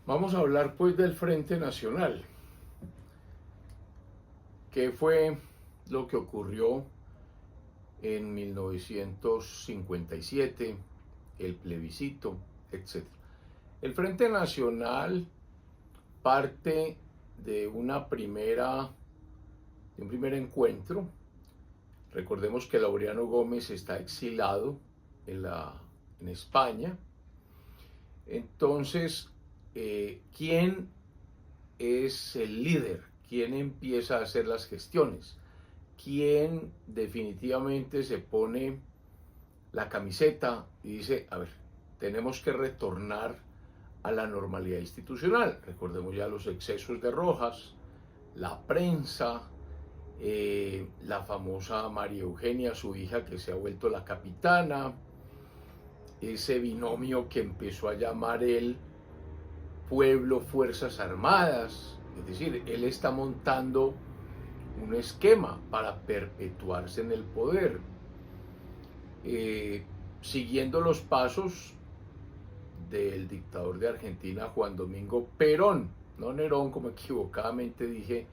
Vamos a hablar pues del Frente Nacional. ¿Qué fue lo que ocurrió en 1957, el plebiscito, etcétera? El Frente Nacional parte de un primer encuentro. Recordemos que Laureano Gómez está exilado en España. Entonces, ¿quién es el líder? ¿Quién empieza a hacer las gestiones? ¿Quién definitivamente se pone la camiseta y dice, a ver, tenemos que retornar a la normalidad institucional? Recordemos ya los excesos de Rojas, la prensa, la famosa María Eugenia, su hija, que se ha vuelto la capitana, ese binomio que empezó a llamar él Pueblo Fuerzas Armadas. Es decir, él está montando un esquema para perpetuarse en el poder, siguiendo los pasos del dictador de Argentina, Juan Domingo Perón, no Nerón, como equivocadamente dije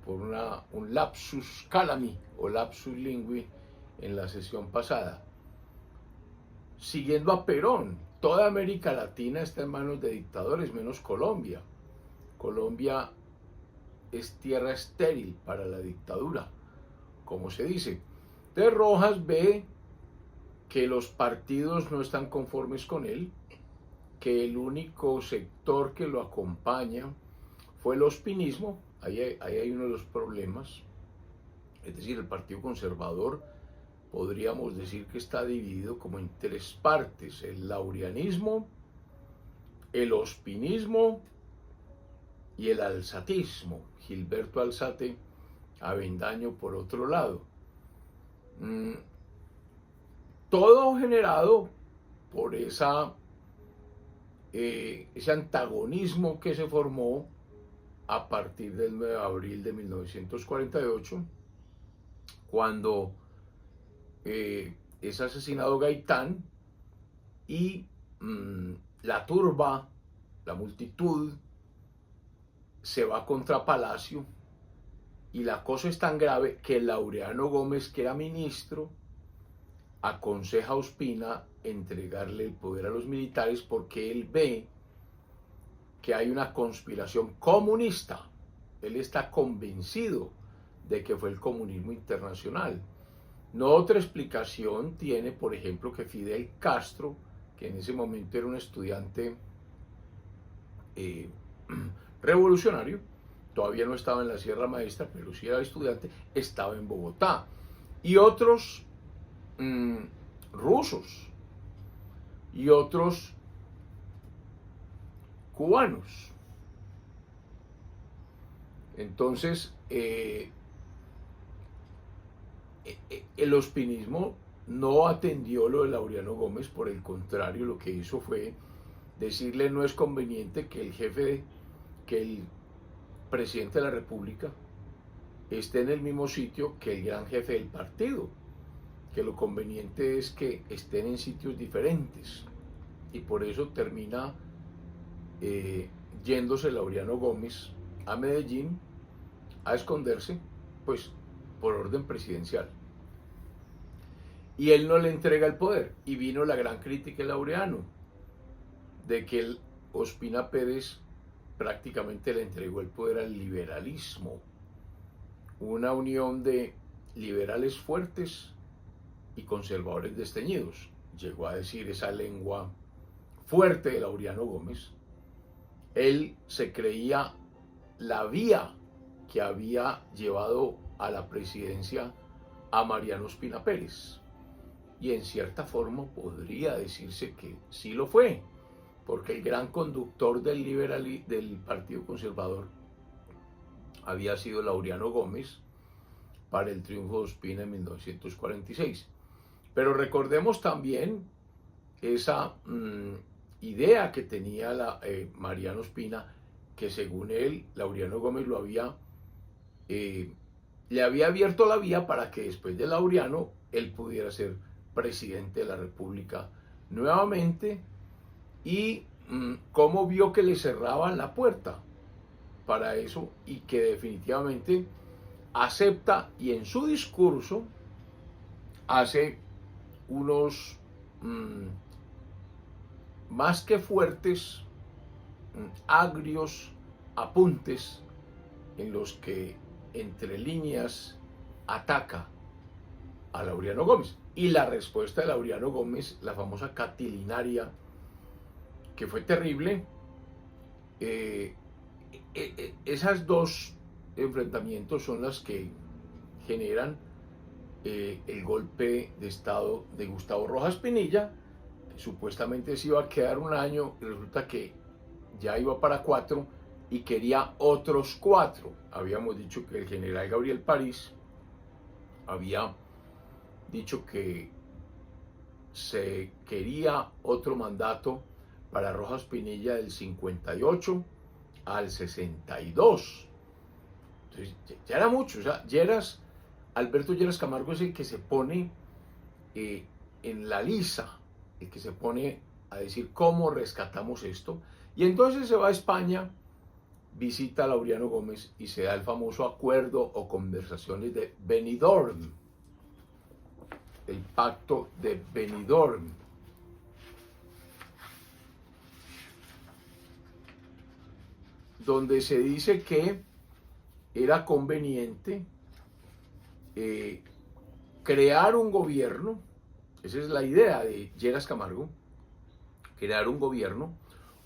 por un lapsus calami o lapsus lingui en la sesión pasada. Siguiendo a Perón, toda América Latina está en manos de dictadores, menos Colombia. Colombia es tierra estéril para la dictadura, como se dice. Entonces Rojas ve que los partidos no están conformes con él, que el único sector que lo acompaña fue el ospinismo. Ahí hay uno de los problemas. Es decir, el Partido Conservador podríamos decir que está dividido como en tres partes: el laureanismo, el ospinismo y el alzatismo. Gilberto Alzate, Avendaño por otro lado. Todo generado por ese antagonismo que se formó a partir del 9 de abril de 1948, cuando es asesinado Gaitán y la turba, la multitud, se va contra Palacio, y la cosa es tan grave que Laureano Gómez, que era ministro, aconseja a Ospina entregarle el poder a los militares porque él ve que hay una conspiración comunista. Él está convencido de que fue el comunismo internacional. No otra explicación tiene, por ejemplo, que Fidel Castro, que en ese momento era un estudiante revolucionario, todavía no estaba en la Sierra Maestra, pero sí era estudiante, estaba en Bogotá. Y otros rusos y otros cubanos. Entonces, el ospinismo no atendió lo de Laureano Gómez, por el contrario, lo que hizo fue decirle: no es conveniente que el presidente de la República esté en el mismo sitio que el gran jefe del partido, que lo conveniente es que estén en sitios diferentes, y por eso termina yéndose Laureano Gómez a Medellín a esconderse, pues por orden presidencial, y él no le entrega el poder. Y vino la gran crítica de Laureano, de que el Ospina Pérez prácticamente le entregó el poder al liberalismo, una unión de liberales fuertes y conservadores desteñidos. Llegó a decir esa lengua fuerte de Laureano Gómez. Él se creía la vía que había llevado a la presidencia a Mariano Ospina Pérez, y en cierta forma podría decirse que sí lo fue, porque el gran conductor del Partido Conservador había sido Laureano Gómez para el triunfo de Ospina en 1946. Pero recordemos también esa idea que tenía Mariano Ospina, que según él, Laureano Gómez le había abierto la vía para que después de Laureano él pudiera ser presidente de la República nuevamente, y cómo vio que le cerraban la puerta para eso y que definitivamente acepta y en su discurso hace unos más que fuertes, agrios apuntes en los que entre líneas ataca a Laureano Gómez. Y la respuesta de Laureano Gómez, la famosa catilinaria, que fue terrible, esas dos enfrentamientos son las que generan el golpe de estado de Gustavo Rojas Pinilla. Supuestamente se iba a quedar un año y resulta que ya iba para 4 y quería otros 4. Habíamos dicho que el general Gabriel París había dicho que se quería otro mandato para Rojas Pinilla del 58 al 62. Entonces ya era mucho. O sea, Alberto Lleras Camargo es el que se pone en la lisa, el que se pone a decir cómo rescatamos esto. Y entonces se va a España, visita a Laureano Gómez y se da el famoso acuerdo o conversaciones de Benidorm, el pacto de Benidorm. Donde se dice que era conveniente crear un gobierno, esa es la idea de Lleras Camargo, crear un gobierno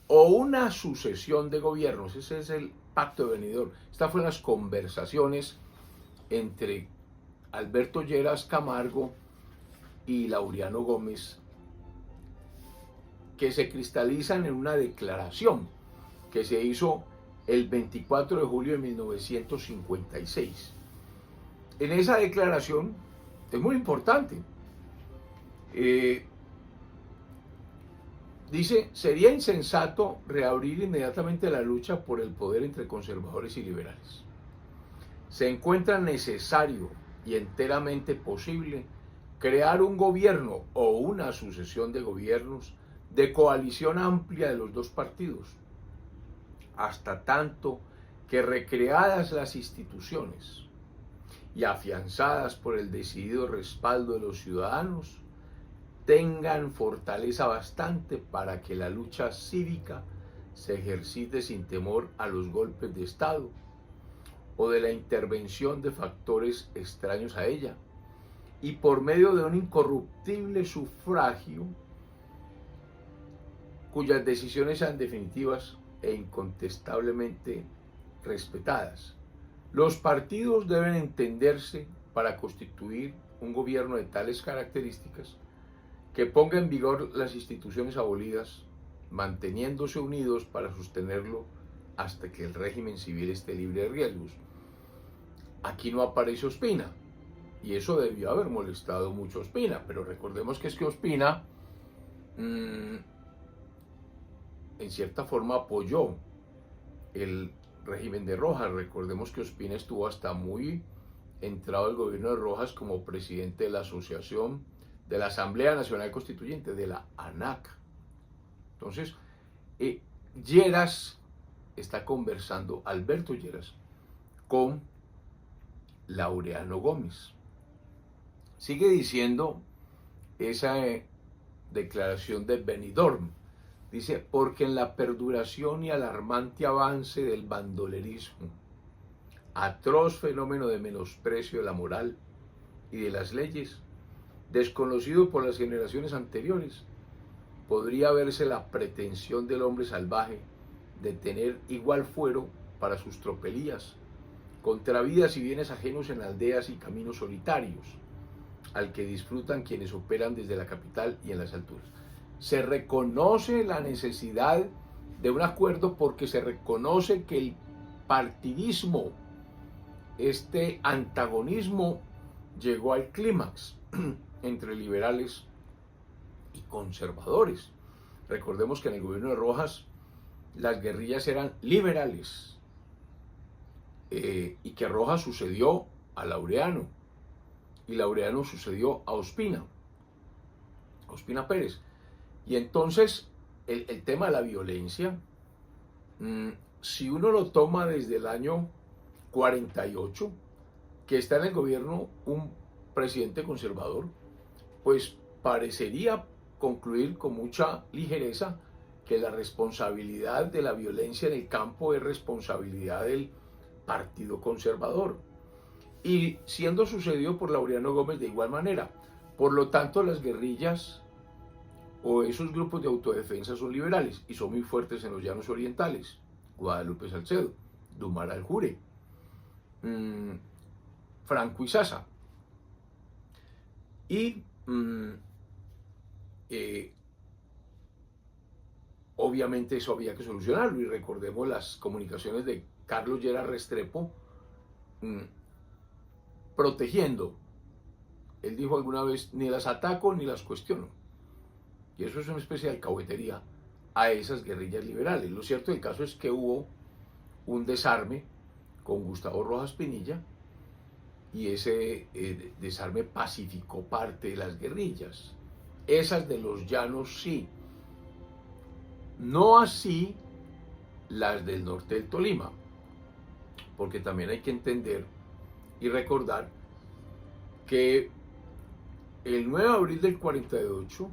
o una sucesión de gobiernos, ese es el pacto de Benidorm. Estas fueron las conversaciones entre Alberto Lleras Camargo y Laureano Gómez, que se cristalizan en una declaración que se hizo el 24 de julio de 1956. En esa declaración es muy importante. Dice, sería insensato reabrir inmediatamente la lucha por el poder entre conservadores y liberales. Se encuentra necesario y enteramente posible crear un gobierno o una sucesión de gobiernos de coalición amplia de los dos partidos, hasta tanto que recreadas las instituciones y afianzadas por el decidido respaldo de los ciudadanos, tengan fortaleza bastante para que la lucha cívica se ejercite sin temor a los golpes de Estado o de la intervención de factores extraños a ella, y por medio de un incorruptible sufragio cuyas decisiones sean definitivas e incontestablemente respetadas. Los partidos deben entenderse para constituir un gobierno de tales características que ponga en vigor las instituciones abolidas, manteniéndose unidos para sostenerlo hasta que el régimen civil esté libre de riesgos. Aquí no aparece Ospina, y eso debió haber molestado mucho a Ospina, pero recordemos que es que Ospina en cierta forma apoyó el régimen de Rojas. Recordemos que Ospina estuvo hasta muy entrado el gobierno de Rojas como presidente de la Asociación de la Asamblea Nacional Constituyente, de la ANAC. Entonces, Lleras está conversando, Alberto Lleras, con Laureano Gómez. Sigue diciendo esa declaración de Benidorm. Dice, porque en la perduración y alarmante avance del bandolerismo, atroz fenómeno de menosprecio de la moral y de las leyes, desconocido por las generaciones anteriores, podría verse la pretensión del hombre salvaje de tener igual fuero para sus tropelías, contra vidas y bienes ajenos en aldeas y caminos solitarios, al que disfrutan quienes operan desde la capital y en las alturas. Se reconoce la necesidad de un acuerdo porque se reconoce que el partidismo, este antagonismo, llegó al clímax entre liberales y conservadores. Recordemos que en el gobierno de Rojas las guerrillas eran liberales y que Rojas sucedió a Laureano y Laureano sucedió a Ospina Pérez. Y entonces el tema de la violencia, si uno lo toma desde el año 48, que está en el gobierno un presidente conservador, pues parecería concluir con mucha ligereza que la responsabilidad de la violencia en el campo es responsabilidad del Partido Conservador. Y siendo sucedido por Laureano Gómez de igual manera. Por lo tanto, las guerrillas o esos grupos de autodefensa son liberales y son muy fuertes en los llanos orientales. Guadalupe Salcedo, Dumar Aljure, Franco Izaza. Y obviamente eso había que solucionarlo, y recordemos las comunicaciones de Carlos Lleras Restrepo protegiendo. Él dijo alguna vez: ni las ataco ni las cuestiono. Y eso es una especie de alcahuetería a esas guerrillas liberales. Lo cierto del caso es que hubo un desarme con Gustavo Rojas Pinilla, y ese desarme pacificó parte de las guerrillas. Esas de los llanos sí. No así las del norte del Tolima, porque también hay que entender y recordar que el 9 de abril del 48,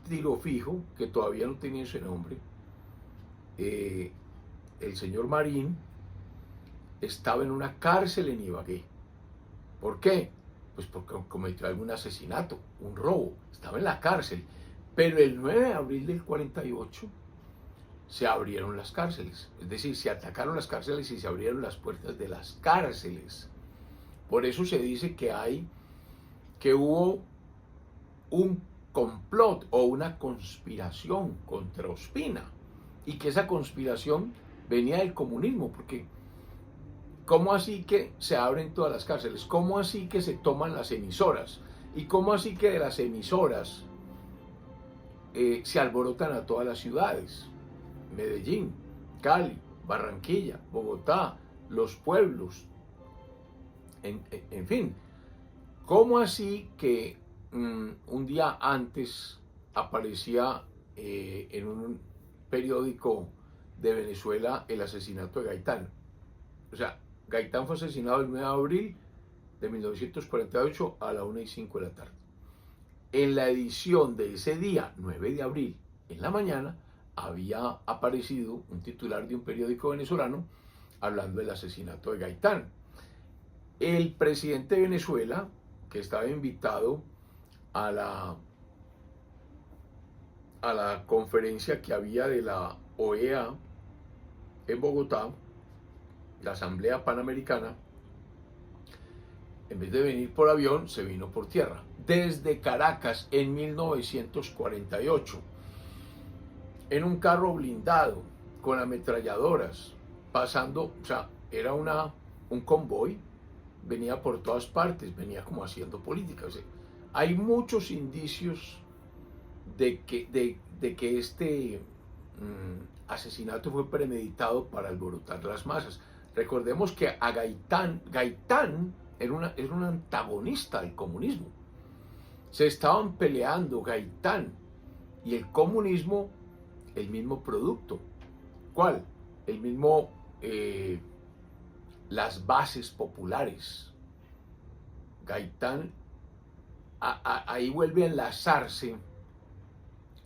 Tiro Fijo, que todavía no tenía ese nombre, el señor Marín estaba en una cárcel en Ibagué. ¿Por qué? Pues porque cometió algún asesinato, un robo, estaba en la cárcel. Pero el 9 de abril del 48 se abrieron las cárceles, es decir, se atacaron las cárceles y se abrieron las puertas de las cárceles. Por eso se dice que hubo un complot o una conspiración contra Ospina, y que esa conspiración venía del comunismo, porque ¿cómo así que se abren todas las cárceles? ¿Cómo así que se toman las emisoras? ¿Y cómo así que de las emisoras se alborotan a todas las ciudades? Medellín, Cali, Barranquilla, Bogotá, los pueblos, en fin. ¿Cómo así que un día antes aparecía en un periódico de Venezuela el asesinato de Gaitán? O sea, Gaitán fue asesinado el 9 de abril de 1948 a la 1:05 de la tarde. En la edición de ese día, 9 de abril, en la mañana, había aparecido un titular de un periódico venezolano hablando del asesinato de Gaitán. El presidente de Venezuela, que estaba invitado a la conferencia que había de la OEA en Bogotá, la Asamblea Panamericana, en vez de venir por avión, se vino por tierra, desde Caracas en 1948, en un carro blindado, con ametralladoras, pasando, o sea, era un convoy, venía por todas partes, venía como haciendo política. O sea, hay muchos indicios de que este asesinato fue premeditado para alborotar las masas. Recordemos que a Gaitán era un antagonista del comunismo. Se estaban peleando Gaitán y el comunismo, el mismo producto. ¿Cuál? El mismo, las bases populares. Gaitán, ahí vuelve a enlazarse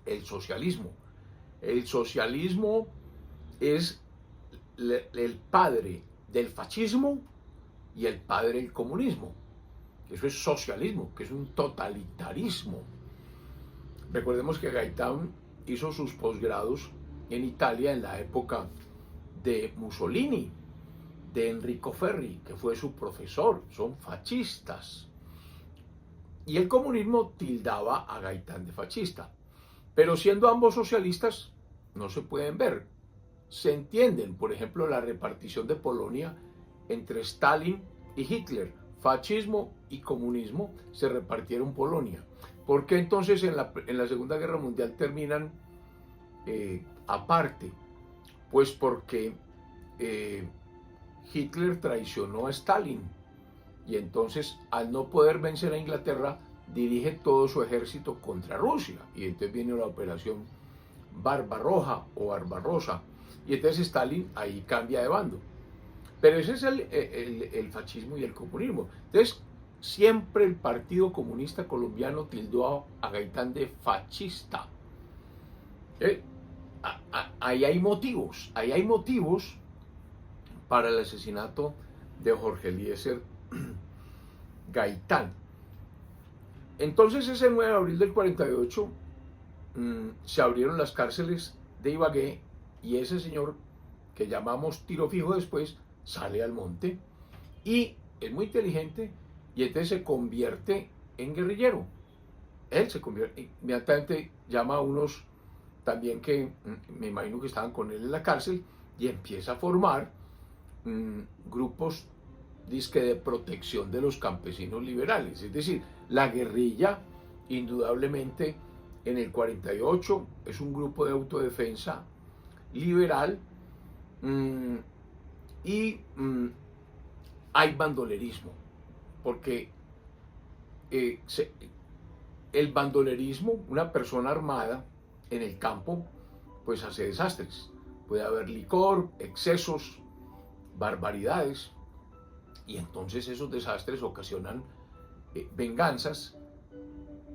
el socialismo. El socialismo es el padre del fascismo y el padre del comunismo. Eso es socialismo, que es un totalitarismo. Recordemos que Gaitán hizo sus posgrados en Italia en la época de Mussolini, de Enrico Ferri, que fue su profesor. Son fascistas. Y el comunismo tildaba a Gaitán de fascista. Pero siendo ambos socialistas, no se pueden ver. Se entienden, por ejemplo, la repartición de Polonia entre Stalin y Hitler. Fascismo y comunismo se repartieron Polonia. ¿Por qué entonces en la Segunda Guerra Mundial terminan aparte? Pues porque Hitler traicionó a Stalin, y entonces, al no poder vencer a Inglaterra, dirige todo su ejército contra Rusia, y entonces viene la operación Barbarroja o Barbarossa. Y entonces Stalin ahí cambia de bando. Pero ese es el fascismo y el comunismo. Entonces, siempre el Partido Comunista Colombiano tildó a Gaitán de fascista. Ahí hay motivos para el asesinato de Jorge Eliezer Gaitán. Entonces, ese 9 de abril del 48 se abrieron las cárceles de Ibagué y ese señor que llamamos Tiro Fijo después sale al monte y es muy inteligente y entonces se convierte en guerrillero. Él se convierte, inmediatamente llama a unos también que me imagino que estaban con él en la cárcel y empieza a formar grupos disque de protección de los campesinos liberales. Es decir, la guerrilla indudablemente en el 48 es un grupo de autodefensa liberal y hay bandolerismo, porque el bandolerismo, una persona armada en el campo, pues hace desastres. Puede haber licor, excesos, barbaridades, y entonces esos desastres ocasionan venganzas,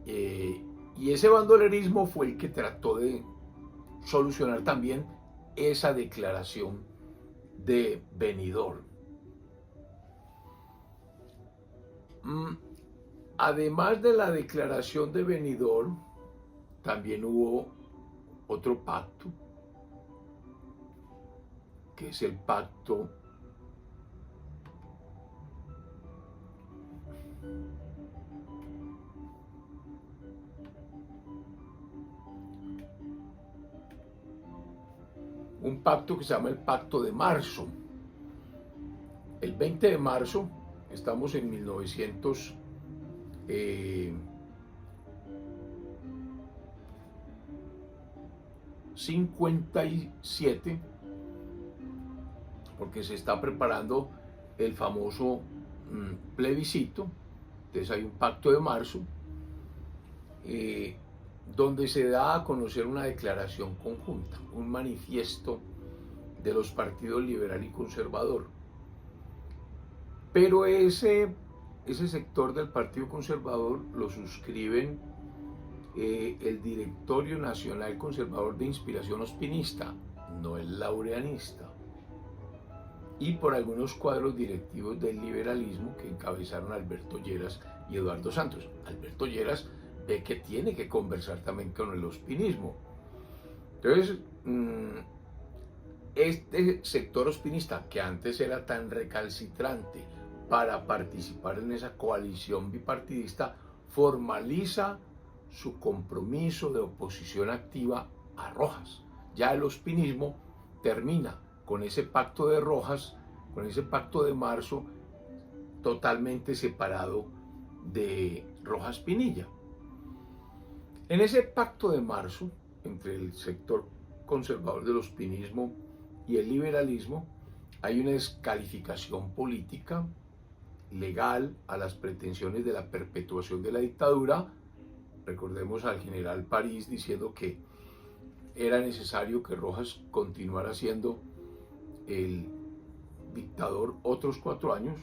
y ese bandolerismo fue el que trató de solucionar también esa declaración de Benidorm. Además de la declaración de Benidorm, también hubo otro pacto, que es el pacto que se llama el Pacto de Marzo. El 20 de marzo, estamos en 1957, porque se está preparando el famoso plebiscito. Entonces hay un Pacto de Marzo, donde se da a conocer una declaración conjunta, un manifiesto de los partidos liberal y conservador. Pero ese sector del Partido Conservador lo suscriben el Directorio Nacional Conservador de Inspiración Ospinista, no el laureanista, y por algunos cuadros directivos del liberalismo que encabezaron Alberto Lleras y Eduardo Santos. Alberto Lleras ve que tiene que conversar también con el ospinismo. Entonces, este sector ospinista, que antes era tan recalcitrante para participar en esa coalición bipartidista, formaliza su compromiso de oposición activa a Rojas. Ya el ospinismo termina con ese pacto de Rojas, con ese pacto de marzo, totalmente separado de Rojas Pinilla. En ese pacto de marzo, entre el sector conservador del ospinismo y el liberalismo, hay una descalificación política, legal, a las pretensiones de la perpetuación de la dictadura. Recordemos al general París diciendo que era necesario que Rojas continuara siendo el dictador otros 4 años.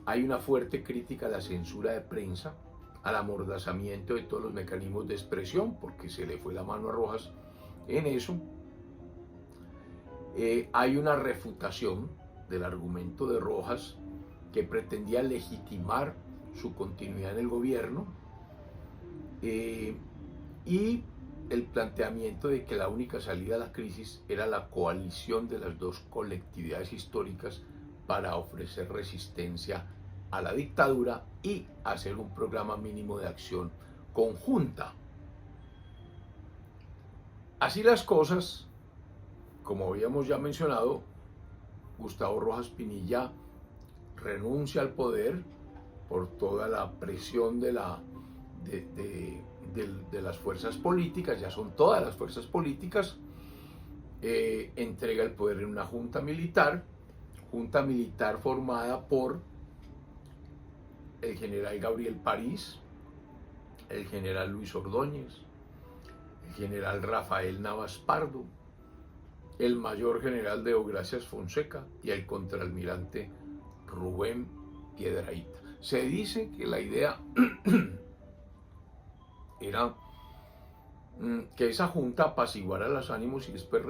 Hay una fuerte crítica a la censura de prensa, al amordazamiento de todos los mecanismos de expresión, porque se le fue la mano a Rojas en eso. Hay una refutación del argumento de Rojas que pretendía legitimar su continuidad en el gobierno, y el planteamiento de que la única salida a la crisis era la coalición de las dos colectividades históricas para ofrecer resistencia a la dictadura y hacer un programa mínimo de acción conjunta. Así las cosas, como habíamos ya mencionado, Gustavo Rojas Pinilla renuncia al poder por toda la presión de las fuerzas políticas, ya son todas las fuerzas políticas. Entrega el poder en una junta militar formada por el general Gabriel París, el general Luis Ordóñez, el general Rafael Navas Pardo, el mayor general Deogracias Fonseca y el contraalmirante Rubén Piedrahíta. Se dice que la idea era que esa junta apaciguara los ánimos y después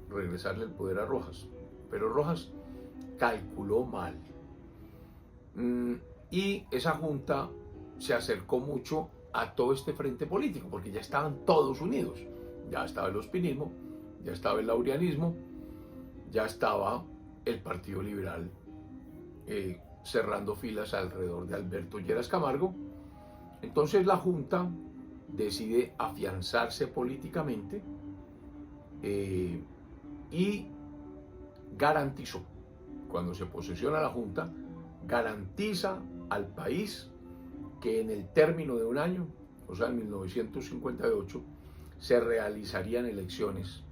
regresarle el poder a Rojas. Pero Rojas calculó mal. Y esa junta se acercó mucho a todo este frente político, porque ya estaban todos unidos. Ya estaba el ospinismo, ya estaba el laureanismo, ya estaba el Partido Liberal cerrando filas alrededor de Alberto Lleras Camargo. Entonces la junta decide afianzarse políticamente y garantizó, cuando se posesiona la junta, garantiza al país que en el término de un año, o sea en 1958, se realizarían elecciones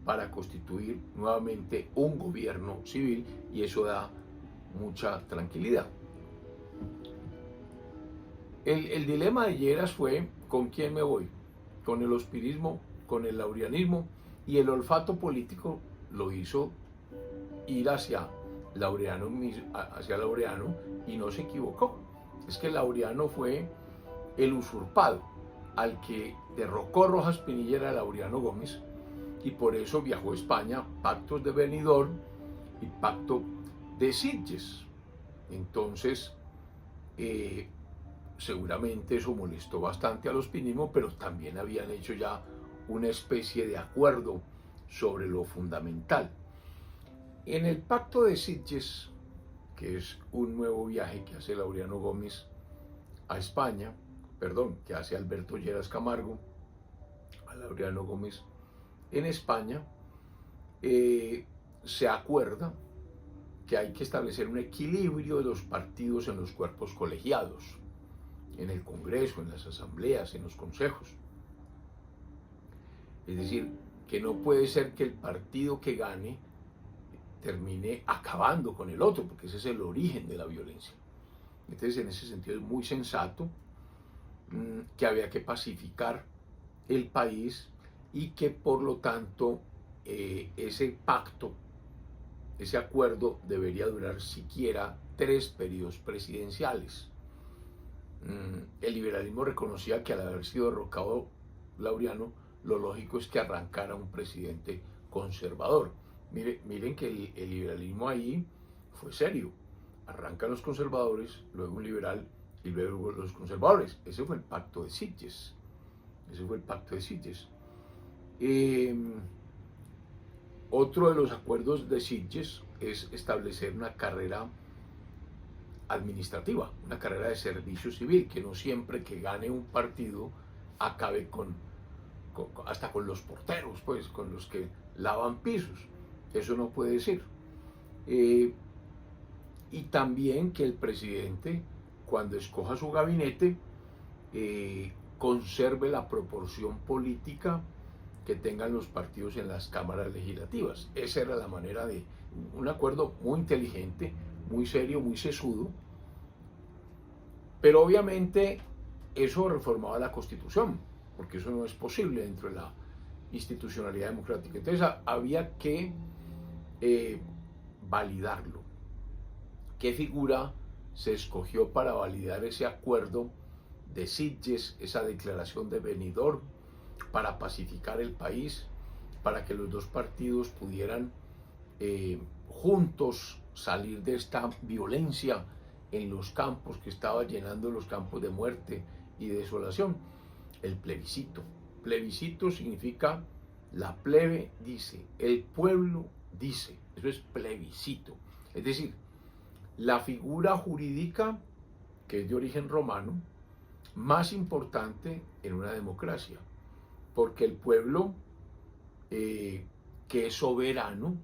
para constituir nuevamente un gobierno civil, y eso da mucha tranquilidad. El dilema de Lleras fue: ¿con quién me voy? ¿Con el ospinismo, con el laureanismo? Y el olfato político lo hizo ir hacia Laureano y no se equivocó. Es que Laureano fue el usurpado. Al que derrocó Rojas Pinilla era Laureano Gómez, y por eso viajó a España, pactos de Benidorm y pacto de Sitges. Entonces, seguramente eso molestó bastante al ospinismo, pero también habían hecho ya una especie de acuerdo sobre lo fundamental. En el pacto de Sitges, que es un nuevo viaje que hace Laureano Gómez a España, que hace Alberto Lleras Camargo a Laureano Gómez en España, se acuerda que hay que establecer un equilibrio de los partidos en los cuerpos colegiados, en el Congreso, en las asambleas, en los consejos. Es decir, que no puede ser que el partido que gane termine acabando con el otro, porque ese es el origen de la violencia. Entonces, en ese sentido es muy sensato que había que pacificar el país y que por lo tanto ese pacto, ese acuerdo debería durar siquiera 3 periodos presidenciales. El liberalismo reconocía que al haber sido derrocado Laureano, lo lógico es que arrancara un presidente conservador. Miren que el liberalismo ahí fue serio. Arrancan los conservadores, luego un liberal y luego los conservadores. Ese fue el pacto de Sitges. Otro de los acuerdos de Sitges es establecer una carrera administrativa, una carrera de servicio civil, que no siempre que gane un partido acabe hasta con los porteros, pues, con los que lavan pisos. Eso no puede ser. Y también que el presidente, cuando escoja su gabinete, conserve la proporción política que tengan los partidos en las cámaras legislativas. Esa era la manera de un acuerdo muy inteligente, muy serio, muy sesudo, pero obviamente eso reformaba la Constitución, porque eso no es posible dentro de la institucionalidad democrática. Entonces había que validarlo. ¿Qué figura se escogió para validar ese acuerdo de Sitges, esa declaración de Benidorm, para pacificar el país, para que los dos partidos pudieran juntos salir de esta violencia en los campos que estaba llenando los campos de muerte y de desolación? El plebiscito. Plebiscito significa la plebe dice, el pueblo dice. Eso es plebiscito. Es decir, la figura jurídica, que es de origen romano, más importante en una democracia, porque el pueblo, que es soberano,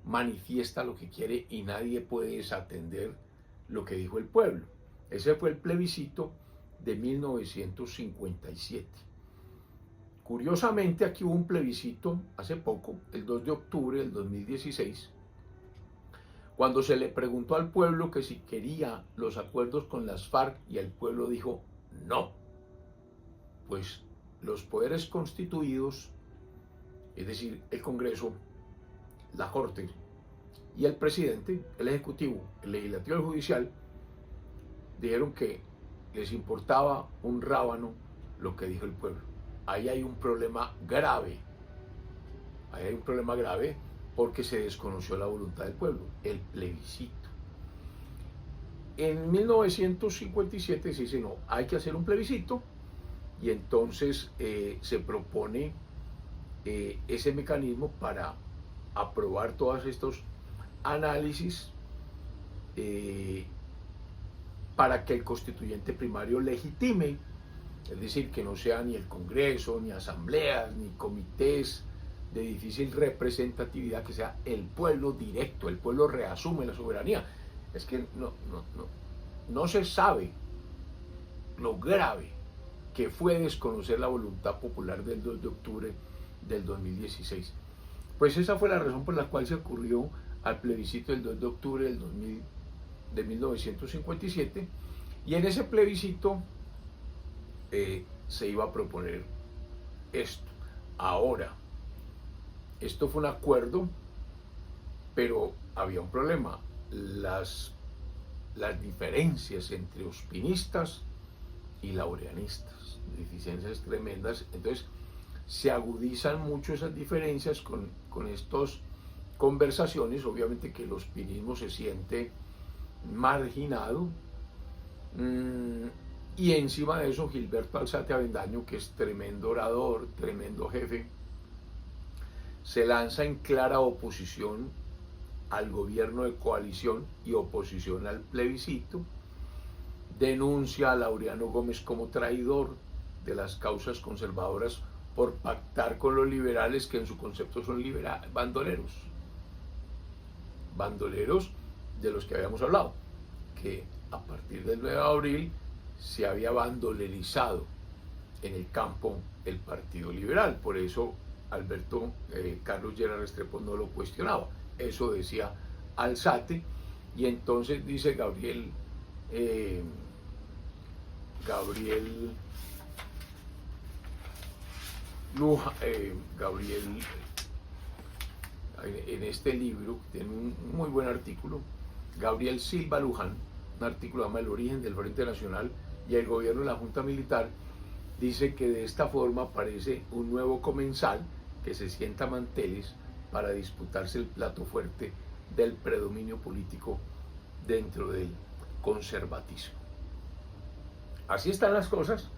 manifiesta lo que quiere y nadie puede desatender lo que dijo el pueblo. Ese fue el plebiscito de 1957. Curiosamente, aquí hubo un plebiscito hace poco, el 2 de octubre del 2016, cuando se le preguntó al pueblo que si quería los acuerdos con las FARC, y el pueblo dijo no. Pues los poderes constituidos, es decir, el Congreso, la Corte y el presidente, el Ejecutivo, el Legislativo y el Judicial, dijeron que les importaba un rábano lo que dijo el pueblo. Ahí hay un problema grave. Ahí hay un problema grave porque se desconoció la voluntad del pueblo, el plebiscito. En 1957 se dice, no, hay que hacer un plebiscito, y entonces se propone ese mecanismo para aprobar todos estos análisis para que el constituyente primario legitime, es decir, que no sea ni el Congreso, ni asambleas, ni comités de difícil representatividad, que sea el pueblo directo, el pueblo reasume la soberanía. Es que no se sabe lo grave que fue desconocer la voluntad popular del 2 de octubre del 2016. Pues esa fue la razón por la cual se ocurrió al plebiscito del 2 de octubre de 1957, y en ese plebiscito se iba a proponer esto. Ahora, esto fue un acuerdo, pero había un problema. Las diferencias entre ospinistas y laureanistas, deficiencias tremendas. Entonces se agudizan mucho esas diferencias con estas conversaciones. Obviamente que el ospinismo se siente marginado, y encima de eso Gilberto Alzate Avendaño, que es tremendo orador, tremendo jefe, se lanza en clara oposición al gobierno de coalición y oposición al plebiscito, denuncia a Laureano Gómez como traidor de las causas conservadoras por pactar con los liberales, que en su concepto son bandoleros de los que habíamos hablado, que a partir del 9 de abril se había bandolerizado en el campo el Partido Liberal. Por eso Carlos Lleras Restrepo no lo cuestionaba. Eso decía Alzate. Y entonces dice Gabriel en este libro tiene un muy buen artículo, Gabriel Silva Luján, un artículo que se llama El origen del Frente Nacional y el gobierno de la Junta Militar. Dice que de esta forma aparece un nuevo comensal que se sienta a manteles para disputarse el plato fuerte del predominio político dentro del conservatismo. Así están las cosas.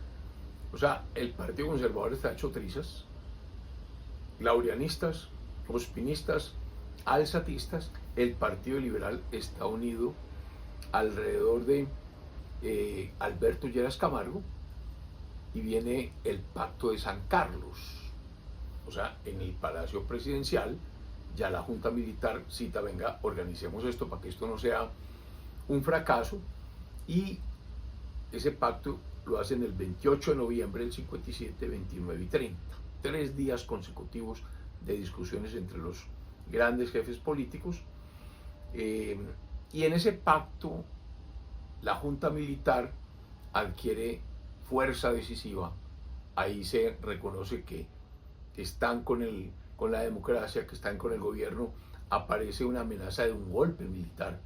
O sea, el Partido Conservador está hecho trizas, laureanistas, ospinistas, alzatistas. El Partido Liberal está unido alrededor de Alberto Lleras Camargo, y viene el Pacto de San Carlos. O sea, en el Palacio Presidencial ya la Junta Militar cita, venga, organicemos esto para que esto no sea un fracaso, y ese pacto lo hacen el 28 de noviembre del 57, 29 y 30. 3 días consecutivos de discusiones entre los grandes jefes políticos. Y en ese pacto la Junta Militar adquiere fuerza decisiva. Ahí se reconoce que están con la democracia, que están con el gobierno. Aparece una amenaza de un golpe militar.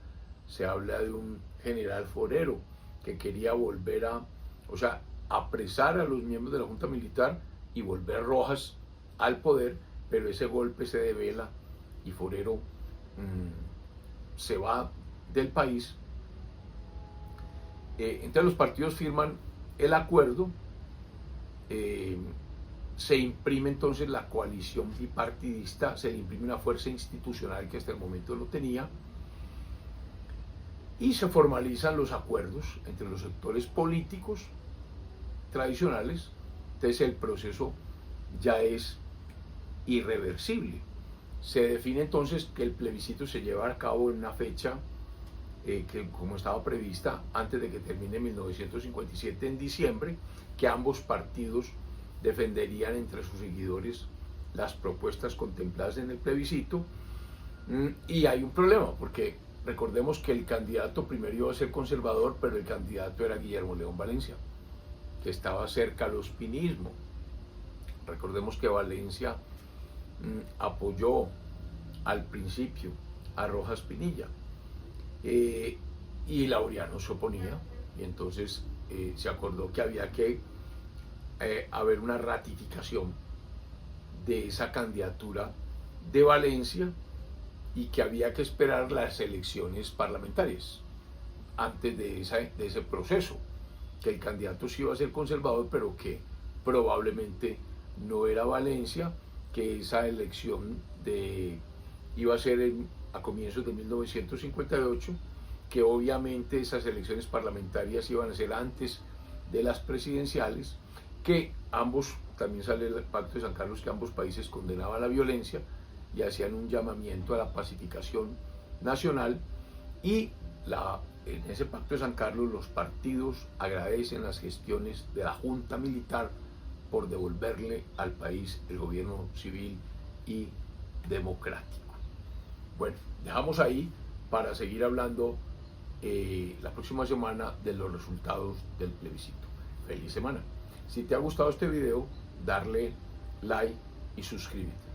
Se habla de un general Forero que quería volver apresar a los miembros de la Junta Militar y volver Rojas al poder, pero ese golpe se devela y Forero se va del país. Entonces los partidos firman el acuerdo, se imprime entonces la coalición bipartidista, se le imprime una fuerza institucional que hasta el momento no tenía, y se formalizan los acuerdos entre los sectores políticos tradicionales. Entonces el proceso ya es irreversible. Se define entonces que el plebiscito se lleva a cabo en una fecha que, como estaba prevista, antes de que termine 1957, en diciembre, que ambos partidos defenderían entre sus seguidores las propuestas contempladas en el plebiscito. Y hay un problema, porque recordemos que el candidato primero iba a ser conservador, pero el candidato era Guillermo León Valencia, que estaba cerca al ospinismo. Recordemos que Valencia apoyó al principio a Rojas Pinilla, y Laureano se oponía, y entonces se acordó que había que haber una ratificación de esa candidatura de Valencia y que había que esperar las elecciones parlamentarias antes de ese proceso, que el candidato sí iba a ser conservador, pero que probablemente no era Valencia, que esa elección iba a ser a comienzos de 1958, que obviamente esas elecciones parlamentarias iban a ser antes de las presidenciales, que ambos, también sale el Pacto de San Carlos, que ambos países condenaban la violencia y hacían un llamamiento a la pacificación nacional, y en ese Pacto de San Carlos los partidos agradecen las gestiones de la Junta Militar por devolverle al país el gobierno civil y democrático. Bueno, dejamos ahí para seguir hablando la próxima semana de los resultados del plebiscito. Feliz semana. Si te ha gustado este video, darle like y suscríbete.